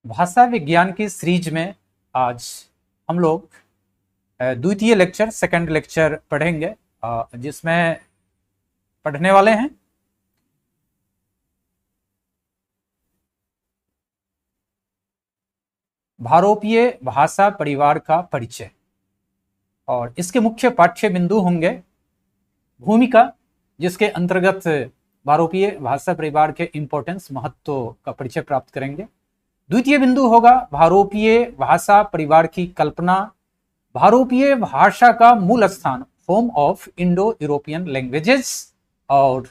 भाषा विज्ञान की सीरीज में आज हम लोग द्वितीय लेक्चर सेकंड लेक्चर पढ़ेंगे, जिसमें पढ़ने वाले हैं भारोपीय भाषा परिवार का परिचय। और इसके मुख्य पाठ्य बिंदु होंगे भूमिका, जिसके अंतर्गत भारोपीय भाषा परिवार के इंपॉर्टेंस महत्व का परिचय प्राप्त करेंगे। द्वितीय बिंदु होगा भारोपीय भाषा परिवार की कल्पना, भारोपीय भाषा का मूल स्थान, home of Indo European languages. और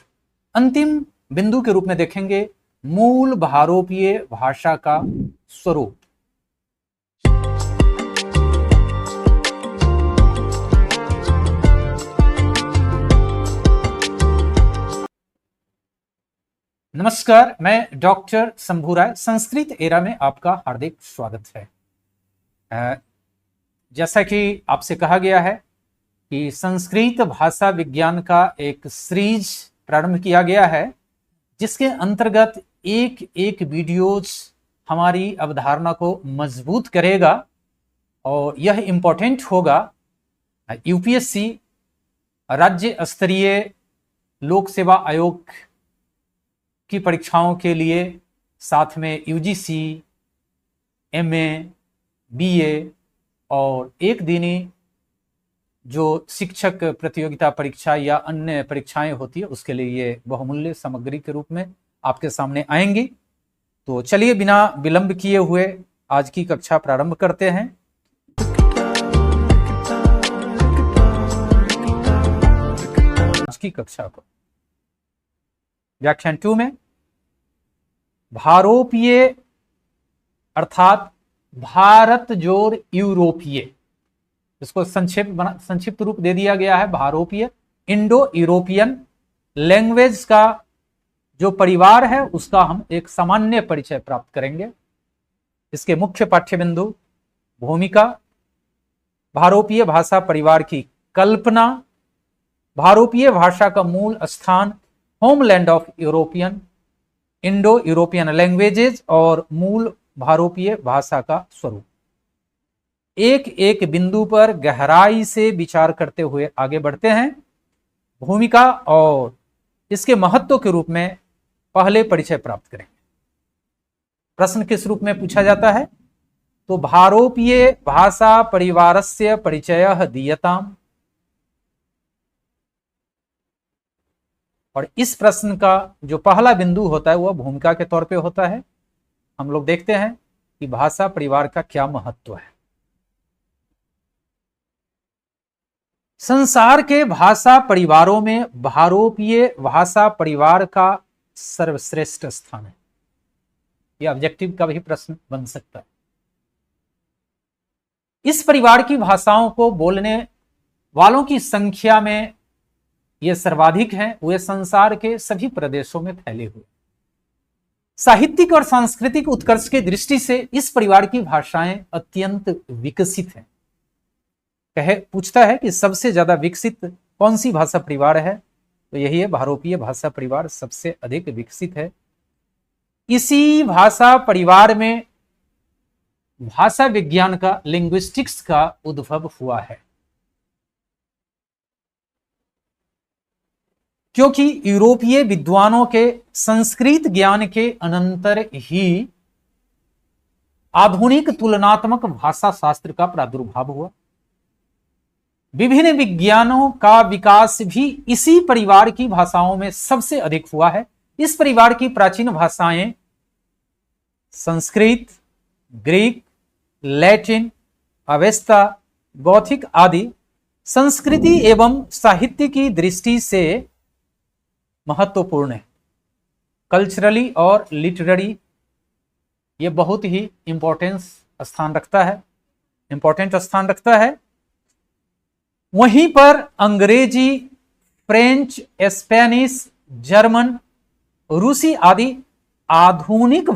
अंतिम बिंदु के रूप में देखेंगे मूल भारोपीय भाषा का स्वरूप। नमस्कार, मैं डॉक्टर शंभू राय, संस्कृत एरा में आपका हार्दिक स्वागत है। जैसा कि आपसे कहा गया है कि संस्कृत भाषा विज्ञान का एक सीरीज प्रारंभ किया गया है, जिसके अंतर्गत एक एक वीडियोज हमारी अवधारणा को मजबूत करेगा और यह इम्पोर्टेंट होगा यूपीएससी, राज्य स्तरीय लोक सेवा आयोग की परीक्षाओं के लिए, साथ में यूजीसी, एमए, बीए और एक दिनी जो शिक्षक प्रतियोगिता परीक्षा या अन्य परीक्षाएं होती है उसके लिए ये बहुमूल्य सामग्री के रूप में आपके सामने आएंगी। तो चलिए बिना विलंब किए हुए आज की कक्षा प्रारंभ करते हैं। आज की कक्षा को व्याख्यान 2 में भारोपीय अर्थात भारत जोड़ यूरोपीय, इसको संक्षिप्त रूप दे दिया गया है भारोपीय, इंडो यूरोपियन लैंग्वेज का जो परिवार है उसका हम एक सामान्य परिचय प्राप्त करेंगे। इसके मुख्य पाठ्य बिंदु भूमिका, भारोपीय भाषा परिवार की कल्पना, भारोपीय भाषा का मूल स्थान, homeland of European Indo European languages और मूल भारोपीय भाषा का स्वरूप। एक एक बिंदु पर गहराई से विचार करते हुए आगे बढ़ते हैं। भूमिका और इसके महत्व के रूप में पहले परिचय प्राप्त करेंगे। प्रश्न किस रूप में पूछा जाता है? तो भारोपीय भाषा परिवारस्य परिचयः दीयताम्। और इस प्रश्न का जो पहला बिंदु होता है वह भूमिका के तौर पे होता है। हम लोग देखते हैं कि भाषा परिवार का क्या महत्व है। संसार के भाषा परिवारों में भारोपीय भाषा परिवार का सर्वश्रेष्ठ स्थान है। यह ऑब्जेक्टिव का भी प्रश्न बन सकता है। इस परिवार की भाषाओं को बोलने वालों की संख्या में ये सर्वाधिक हैं। वे संसार के सभी प्रदेशों में फैले हुए। साहित्यिक और सांस्कृतिक उत्कर्ष की दृष्टि से इस परिवार की भाषाएं अत्यंत विकसित हैं। पूछता है कि सबसे ज्यादा विकसित कौन सी भाषा परिवार है, तो यही है भारोपीय भाषा परिवार सबसे अधिक विकसित है। इसी भाषा परिवार में भाषा विज्ञान का, लिंग्विस्टिक्स का उद्भव हुआ है, क्योंकि यूरोपीय विद्वानों के संस्कृत ज्ञान के अनंतर ही आधुनिक तुलनात्मक भाषा शास्त्र का प्रादुर्भाव हुआ। विभिन्न विज्ञानों का विकास भी इसी परिवार की भाषाओं में सबसे अधिक हुआ है। इस परिवार की प्राचीन भाषाएं Sanskrit, Greek, Latin, Avesta, gothic आदि संस्कृति एवं साहित्य की दृष्टि से महत्वपूर्ण है। कल्चरली और लिटरेरी ये बहुत ही इंपॉर्टेंट स्थान रखता है। वहीं पर अंग्रेजी, फ्रेंच, स्पेनिश, जर्मन, रूसी आदि आधुनिक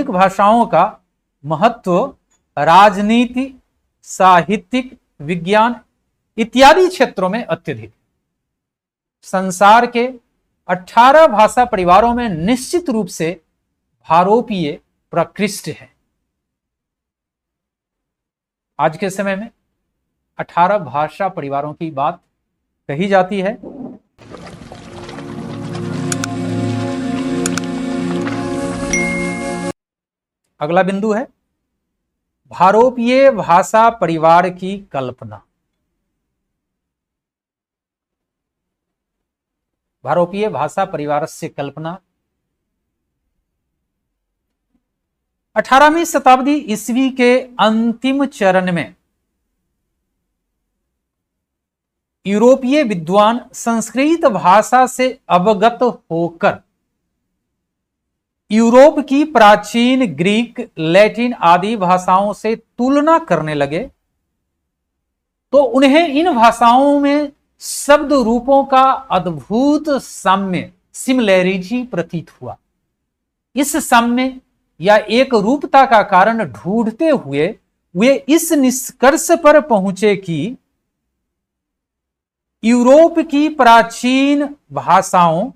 भाषाओं का महत्व राजनीति, साहित्यिक, विज्ञान इत्यादि क्षेत्रों में अत्यधिक। संसार के 18 भाषा परिवारों में निश्चित रूप से भारोपीय प्रकृष्ट है। आज के समय में 18 भाषा परिवारों की बात कही जाती है। अगला बिंदु है भारोपीय भाषा परिवार की कल्पना। भारोपीय भाषा परिवार से कल्पना 18वीं शताब्दी ईस्वी के अंतिम चरण में यूरोपीय विद्वान संस्कृत भाषा से अवगत होकर यूरोप की प्राचीन ग्रीक, लैटिन आदि भाषाओं से तुलना करने लगे तो उन्हें इन भाषाओं में शब्द रूपों का अद्भुत साम्य, सिमिलैरिटी प्रतीत हुआ। इस साम्य या एक रूपता का कारण ढूंढते हुए वे इस निष्कर्ष पर पहुंचे कि यूरोप की प्राचीन भाषाओं,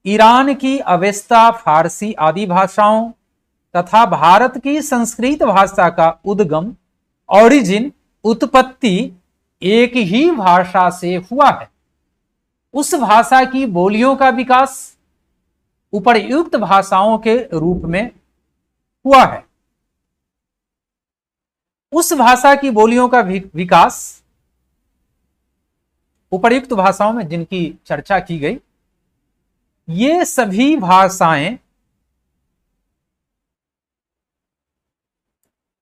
ईरान की अवेस्ता, फारसी आदि भाषाओं तथा भारत की संस्कृत भाषा का उद्गम, ओरिजिन, उत्पत्ति एक ही भाषा से हुआ है। उस भाषा की बोलियों का विकास उपर्युक्त भाषाओं के रूप में हुआ है। उस भाषा की बोलियों का विकास उपर्युक्त भाषाओं में जिनकी चर्चा की गई, ये सभी भाषाएं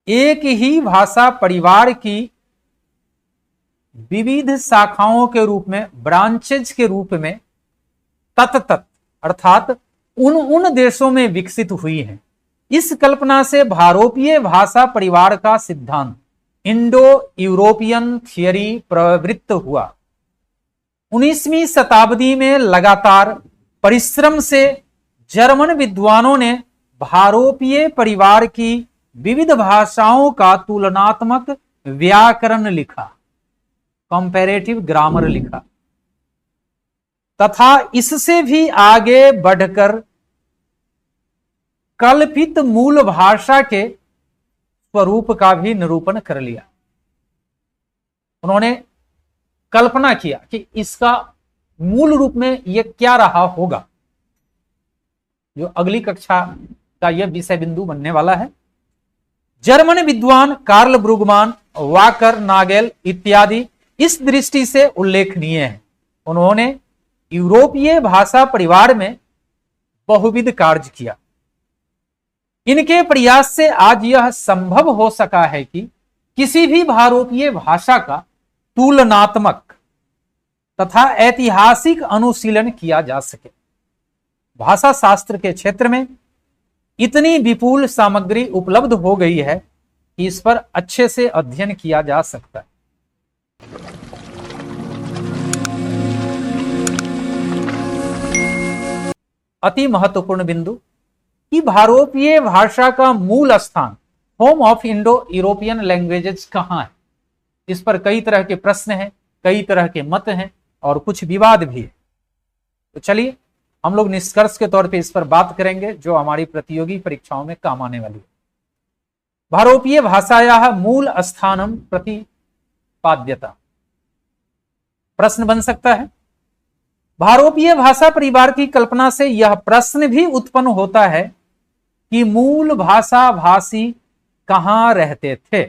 एक ही भाषा परिवार की विविध शाखाओं के रूप में, ब्रांचेज के रूप में तत्त अर्थात उन देशों में विकसित हुई हैं। इस कल्पना से भारोपीय भाषा परिवार का सिद्धांत, इंडो यूरोपियन थियरी प्रवृत्त हुआ। 19वीं शताब्दी में लगातार परिश्रम से जर्मन विद्वानों ने भारोपीय परिवार की विविध भाषाओं का तुलनात्मक व्याकरण लिखा, कंपैरेटिव ग्रामर लिखा, तथा इससे भी आगे बढ़कर कल्पित मूल भाषा के स्वरूप का भी निरूपण कर लिया। उन्होंने कल्पना किया कि इसका मूल रूप में यह क्या रहा होगा, जो अगली कक्षा का यह विषय बिंदु बनने वाला है। जर्मन विद्वान कार्ल ब्रुगमान, वाकर, नागेल इत्यादि इस दृष्टि से उल्लेखनीय है। उन्होंने यूरोपीय भाषा परिवार में बहुविध कार्य किया। इनके प्रयास से आज यह संभव हो सका है कि किसी भी भारोपीय भाषा का तुलनात्मक तथा ऐतिहासिक अनुशीलन किया जा सके। भाषा शास्त्र के क्षेत्र में इतनी विपुल सामग्री उपलब्ध हो गई है कि इस पर अच्छे से अध्ययन किया जा सकता है। अति महत्वपूर्ण बिंदु कि भारोपीय भाषा का मूल स्थान, home of Indo European languages कहां है। इस पर कई तरह के प्रश्न हैं, कई तरह के मत हैं और कुछ विवाद भी है। तो चलिए हम लोग निष्कर्ष के तौर पे इस पर बात करेंगे, जो हमारी प्रतियोगी परीक्षाओं में काम आने वाली है। भारोपीय भाषायाः मूल स्थानम प्रतिपाद्यता। प्रश्न बन सकता है, भारोपीय भाषा परिवार की कल्पना से यह प्रश्न भी उत्पन्न होता है कि मूल भाषा भाषी कहां रहते थे।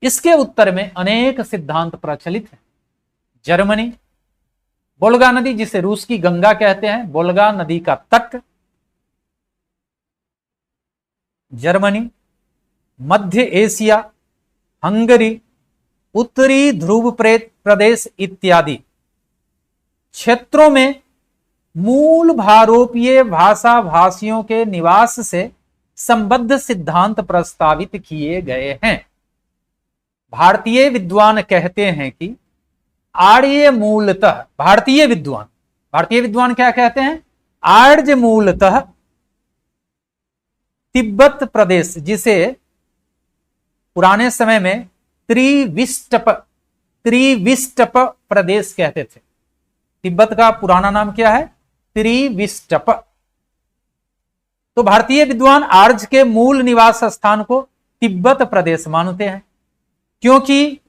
इसके उत्तर में अनेक सिद्धांत प्रचलित हैं। जर्मनी, वोल्गा नदी जिसे रूस की गंगा कहते हैं, वोल्गा नदी का तट, जर्मनी, मध्य एशिया, हंगरी, उत्तरी ध्रुव प्रदेश इत्यादि क्षेत्रों में मूल भारोपीय भाषा भाषियों के निवास से संबद्ध सिद्धांत प्रस्तावित किए गए हैं। भारतीय विद्वान कहते हैं कि आर्य मूलतः, भारतीय विद्वान क्या कहते हैं, आर्य मूलतः तिब्बत प्रदेश, जिसे पुराने समय में त्रिविष्टप प्रदेश कहते थे। तिब्बत का पुराना नाम क्या है, त्रिविष्टप। तो भारतीय विद्वान आर्य के मूल निवास स्थान को तिब्बत प्रदेश मानते हैं, क्योंकि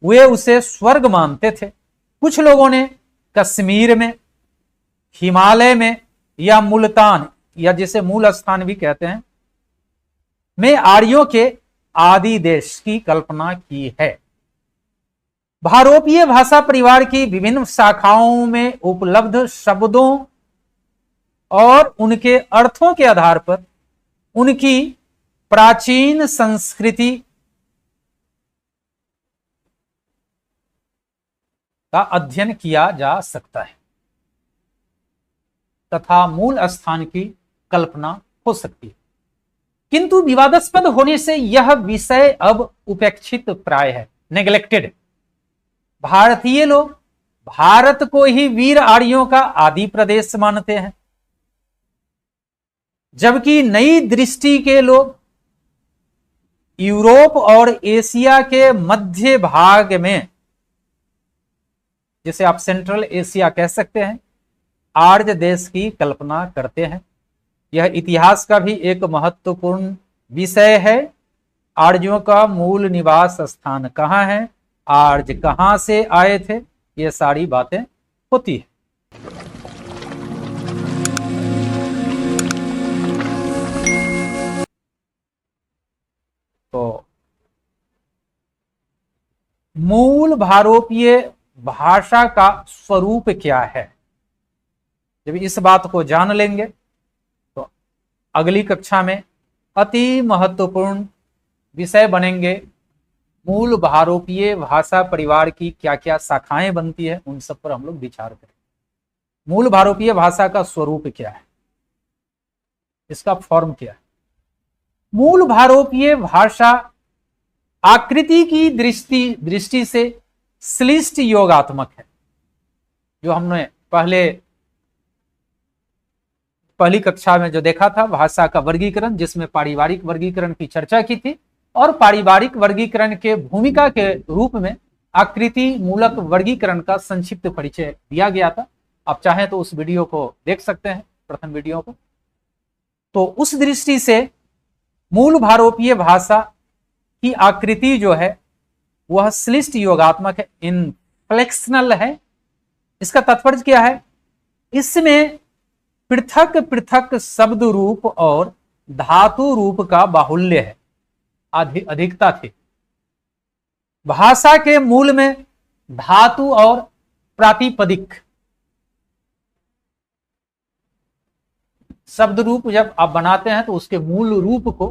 वे उसे स्वर्ग मानते थे। कुछ लोगों ने कश्मीर में, हिमालय में या मुल्तान, या जिसे मूल स्थान भी कहते हैं, में आर्यों के आदि देश की कल्पना की है। भारोपीय भाषा परिवार की विभिन्न शाखाओं में उपलब्ध शब्दों और उनके अर्थों के आधार पर उनकी प्राचीन संस्कृति का अध्ययन किया जा सकता है तथा मूल स्थान की कल्पना हो सकती है। किंतु विवादास्पद होने से यह विषय अब उपेक्षित प्राय है, नेग्लेक्टेड। भारतीय लोग भारत को ही वीर आर्यों का आदि प्रदेश मानते हैं, जबकि नई दृष्टि के लोग यूरोप और एशिया के मध्य भाग में, जिसे आप सेंट्रल एशिया कह सकते हैं, आर्य देश की कल्पना करते हैं। यह इतिहास का भी एक महत्वपूर्ण विषय है। आर्यों का मूल निवास स्थान कहाँ है, आर्य कहां से आए थे, ये सारी बातें होती है। तो मूल भारोपीय भाषा का स्वरूप क्या है, जब इस बात को जान लेंगे तो अगली कक्षा में अति महत्वपूर्ण विषय बनेंगे। मूल भारोपीय भाषा परिवार की क्या क्या शाखाएं बनती है, उन सब पर हम लोग विचार करें। मूल भारोपीय भाषा का स्वरूप क्या है, इसका फॉर्म क्या है। मूल भारोपीय भाषा आकृति की दृष्टि से श्लिष्ट योगात्मक है, जो हमने पहली कक्षा में जो देखा था, भाषा का वर्गीकरण, जिसमें पारिवारिक वर्गीकरण की चर्चा की थी, और पारिवारिक वर्गीकरण के भूमिका के रूप में आकृति मूलक वर्गीकरण का संक्षिप्त परिचय दिया गया था। आप चाहें तो उस वीडियो को देख सकते हैं, प्रथम वीडियो को। तो उस दृष्टि से मूल भारोपीय भाषा की आकृति जो है वह श्लिष्ट योगात्मक है, इनफ्लेक्शनल है। इसका तात्पर्य क्या है, इसमें पृथक पृथक शब्द रूप और धातु रूप का बाहुल्य है, अधिकता थी। भाषा के मूल में धातु और प्रातिपदिक शब्द रूप जब आप बनाते हैं तो उसके मूल रूप को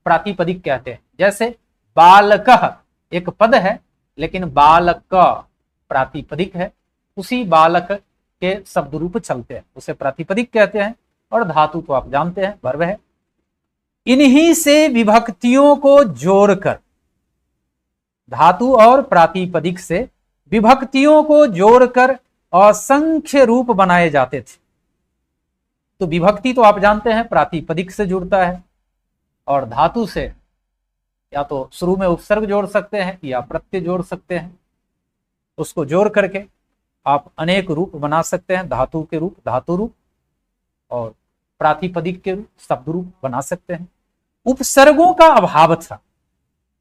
प्रातिपदिक कहते हैं। जैसे बालकः एक पद है, लेकिन बालक प्रातिपदिक है, उसी बालक के शब्द रूप चलते हैं, उसे प्रातिपदिक कहते हैं। और धातु तो आप जानते हैं, वर्ब है। इन्हीं से विभक्तियों को जोड़कर, धातु और प्रातिपदिक से विभक्तियों को जोड़कर असंख्य रूप बनाए जाते थे। तो विभक्ति तो आप जानते हैं प्रातिपदिक से जुड़ता है, और धातु से या तो शुरू में उपसर्ग जोड़ सकते हैं या प्रत्यय जोड़ सकते हैं। उसको जोड़ करके आप अनेक रूप बना सकते हैं, धातु के रूप धातु रूप, और प्रातिपदिक के रूप शब्द रूप बना सकते हैं। उपसर्गों का अभाव था,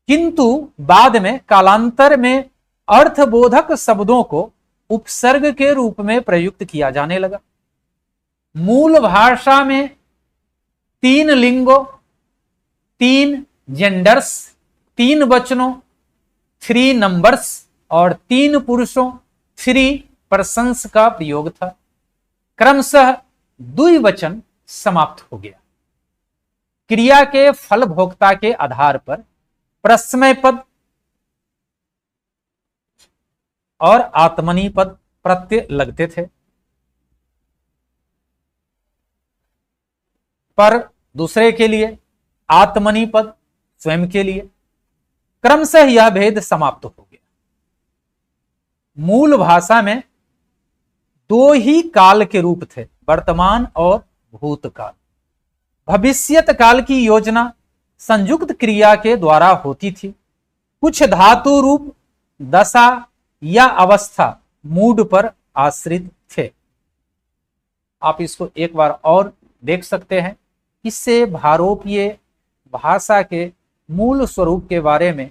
किंतु बाद में कालांतर में अर्थबोधक शब्दों को उपसर्ग के रूप में प्रयुक्त किया जाने लगा। मूल भाषा में 3 लिंगों, 3 जेंडर्स, 3 वचनों 3 नंबर्स और 3 पुरुषों 3 पर्सन्स का प्रयोग था। क्रमशः द्विवचन समाप्त हो गया। क्रिया के फल भोक्ता के आधार पर प्रश्मय पद और आत्मनी पद प्रत्यय लगते थे, पर दूसरे के लिए आत्मनी पद स्वयं के लिए। क्रमशः यह भेद समाप्त हो गया। मूल भाषा में 2 ही काल के रूप थे, वर्तमान और भूतकाल। भविष्यत काल की योजना संयुक्त क्रिया के द्वारा होती थी। कुछ धातु रूप दशा या अवस्था मूड पर आश्रित थे। आप इसको एक बार और देख सकते हैं इससे भारोपीय भाषा के मूल स्वरूप के बारे में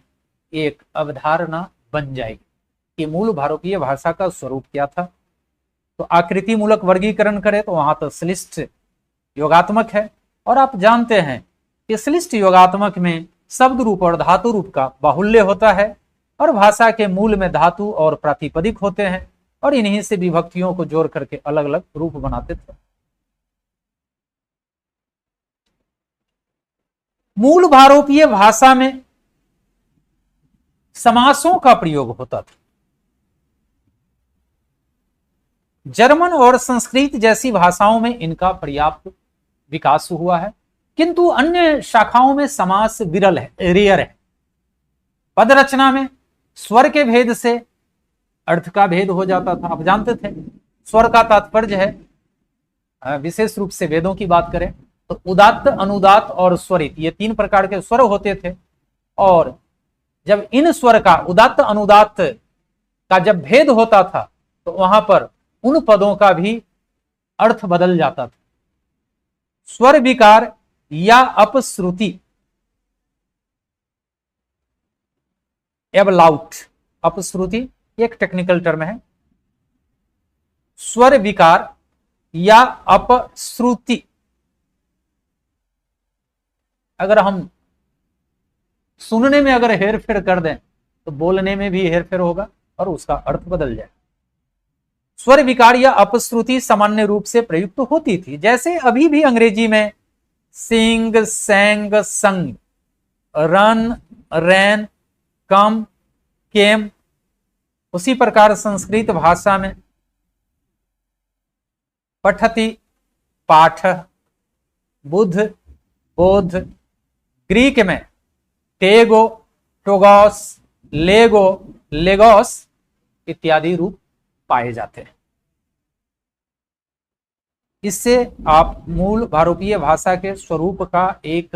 एक अवधारणा बन जाएगी कि मूल भारोपीय भाषा का स्वरूप क्या था। तो आकृति मूलक वर्गीकरण करें तो वहां तो श्लिष्ट योगात्मक है, और आप जानते हैं कि श्लिष्ट योगात्मक में शब्द रूप और धातु रूप का बाहुल्य होता है, और भाषा के मूल में धातु और प्रातिपदिक होते हैं, और इन्हीं से विभक्तियों को जोड़ करके अलग अलग रूप बनाते थे। मूल भारोपीय भाषा में समासों का प्रयोग होता था। जर्मन और संस्कृत जैसी भाषाओं में इनका पर्याप्त विकास हुआ है, किंतु अन्य शाखाओं में समास विरल है, रेयर है। पद रचना में स्वर के भेद से अर्थ का भेद हो जाता था। आप जानते थे स्वर का तात्पर्य है, विशेष रूप से वेदों की बात करें तो उदात्त, अनुदात्त और स्वरित, ये 3 प्रकार के स्वर होते थे। और जब इन स्वर का उदात्त अनुदात्त का जब भेद होता था तो वहां पर उन पदों का भी अर्थ बदल जाता था। स्वर विकार या अपश्रुति, एबलाउट, अपश्रुति एक टेक्निकल टर्म है। स्वर विकार या अपश्रुति, अगर हम सुनने में अगर हेरफेर कर दें तो बोलने में भी हेरफेर होगा और उसका अर्थ बदल जाए। स्वर विकार या अपश्रुति सामान्य रूप से प्रयुक्त होती थी, जैसे अभी भी अंग्रेजी में सिंग, सेंग, संग, रन, रैन, कम, केम। उसी प्रकार संस्कृत भाषा में पठति, पाठ, बुध, बोध। ग्रीक में टेगो, टोगोस, लेगो, लेगोस इत्यादि रूप पाए जाते हैं। इससे आप मूल भारोपीय भाषा के स्वरूप का एक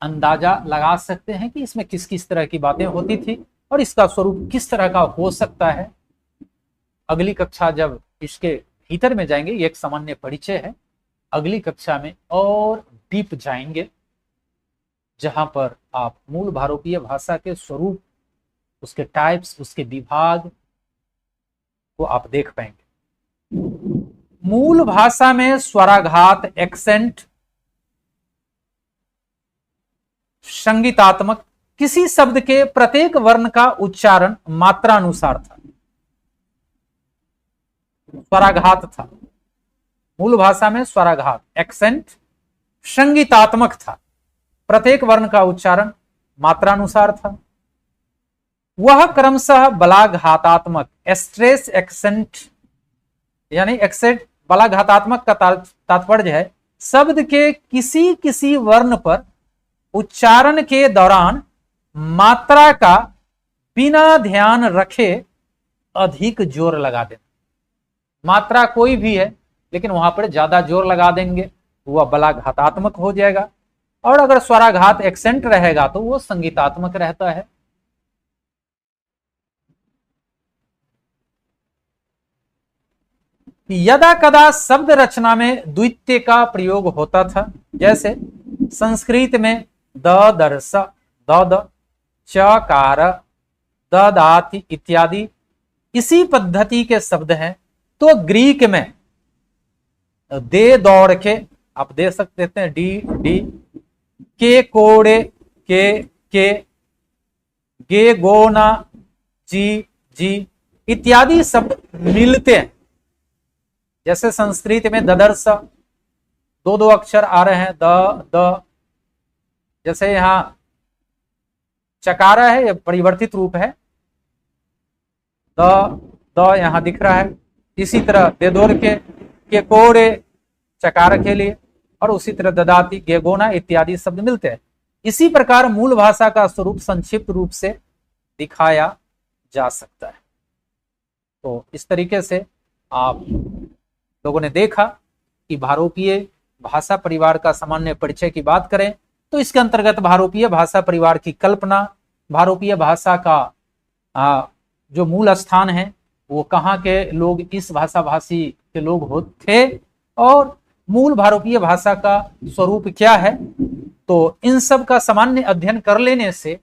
अंदाजा लगा सकते हैं कि इसमें किस किस तरह की बातें होती थी और इसका स्वरूप किस तरह का हो सकता है। अगली कक्षा जब इसके भीतर में जाएंगे, ये एक सामान्य परिचय है, अगली कक्षा में और डीप जाएंगे जहां पर आप मूल भारोपीय भाषा के स्वरूप, उसके टाइप्स, उसके विभाग को आप देख पाएंगे। मूल भाषा में स्वराघात, एक्सेंट, संगीतात्मक, किसी शब्द के प्रत्येक वर्ण का उच्चारण मात्रानुसार था। स्वराघात था मूल भाषा में, स्वराघात, एक्सेंट, संगीतात्मक था, प्रत्येक वर्ण का उच्चारण मात्रानुसार था। वह क्रमशः बलाघातात्मक, स्ट्रेस एक्सेंट, यानी एक्सेंट बलाघातात्मक का तात्पर्य है शब्द के किसी किसी वर्ण पर उच्चारण के दौरान मात्रा का बिना ध्यान रखे अधिक जोर लगा देना। मात्रा कोई भी है लेकिन वहां पर ज्यादा जोर लगा देंगे वह बलाघातात्मक हो जाएगा, और अगर स्वराघात एक्सेंट रहेगा तो वो संगीतात्मक रहता है। यदा कदा शब्द रचना में द्वितीय का प्रयोग होता था, जैसे संस्कृत में द दर्श, द चकार, ददाति इत्यादि इसी पद्धति के शब्द हैं। तो ग्रीक में दे दौड़ के, आप दे सकते हैं डी डी, के कोड़े के, गे गोना जी जी इत्यादि शब्द मिलते हैं। जैसे संस्कृत में ददर्श, दो अक्षर आ रहे हैं, द, जैसे यहां चकारा है, यह परिवर्तित रूप है, द यहां दिख रहा है। इसी तरह देदोर के कोड़े चकार के लिए, और उसी तरह ददाती, गेगोना इत्यादि शब्द मिलते हैं। इसी प्रकार मूल भाषा का स्वरूप संक्षिप्त रूप से दिखाया जा सकता है। तो इस तरीके से आप लोगों ने देखा कि भारोपीय भाषा परिवार का सामान्य परिचय की बात करें तो इसके अंतर्गत भारोपीय भाषा परिवार की कल्पना, भारोपीय भाषा का जो मूल स्थान है वो कहाँ के लोग इस भाषा भाषी के लोग थे, और मूल भारतीय भाषा का स्वरूप क्या है। तो इन सब का सामान्य अध्ययन कर लेने से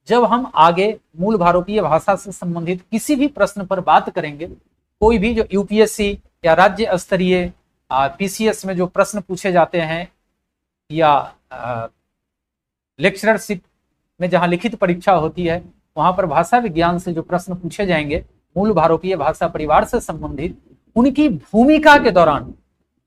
जब हम आगे मूल भारतीय भाषा से संबंधित किसी भी प्रश्न पर बात करेंगे, कोई भी जो यूपीएससी या राज्य स्तरीय पीसीएस में जो प्रश्न पूछे जाते हैं या लेक्चरशिप में जहां लिखित परीक्षा होती है, वहां पर भाषा विज्ञान से जो प्रश्न पूछे जाएंगे मूल भारतीय भाषा परिवार से संबंधित, उनकी भूमिका के दौरान,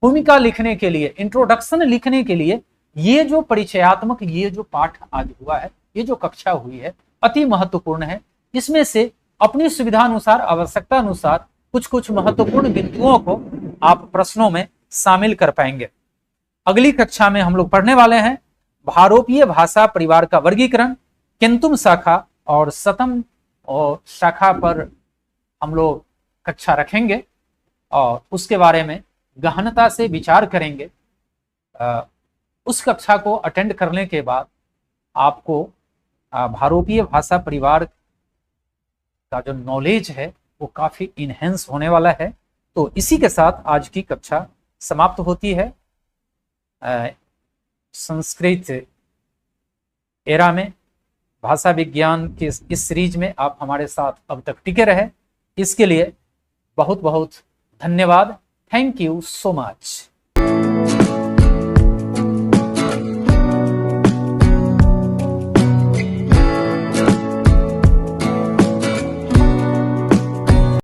भूमिका लिखने के लिए, इंट्रोडक्शन लिखने के लिए ये जो परिचयात्मक ये जो पाठ आज हुआ है, ये जो कक्षा हुई है, अति महत्वपूर्ण है। इसमें से अपनी सुविधा अनुसार, आवश्यकता अनुसार कुछ कुछ महत्वपूर्ण बिंदुओं को आप प्रश्नों में शामिल कर पाएंगे। अगली कक्षा में हम लोग पढ़ने वाले हैं भारोपीय भाषा परिवार का वर्गीकरण, केंतुम शाखा और शतम और शाखा पर हम लोग कक्षा रखेंगे और उसके बारे में गहनता से विचार करेंगे। उस कक्षा को अटेंड करने के बाद आपको भारोपीय भाषा परिवार का जो नॉलेज है वो काफी इनहेंस होने वाला है। तो इसी के साथ आज की कक्षा समाप्त होती है। संस्कृत एरा में भाषा विज्ञान के इस सीरीज में आप हमारे साथ अब तक टिके रहे, इसके लिए बहुत बहुत धन्यवाद। Thank you so much.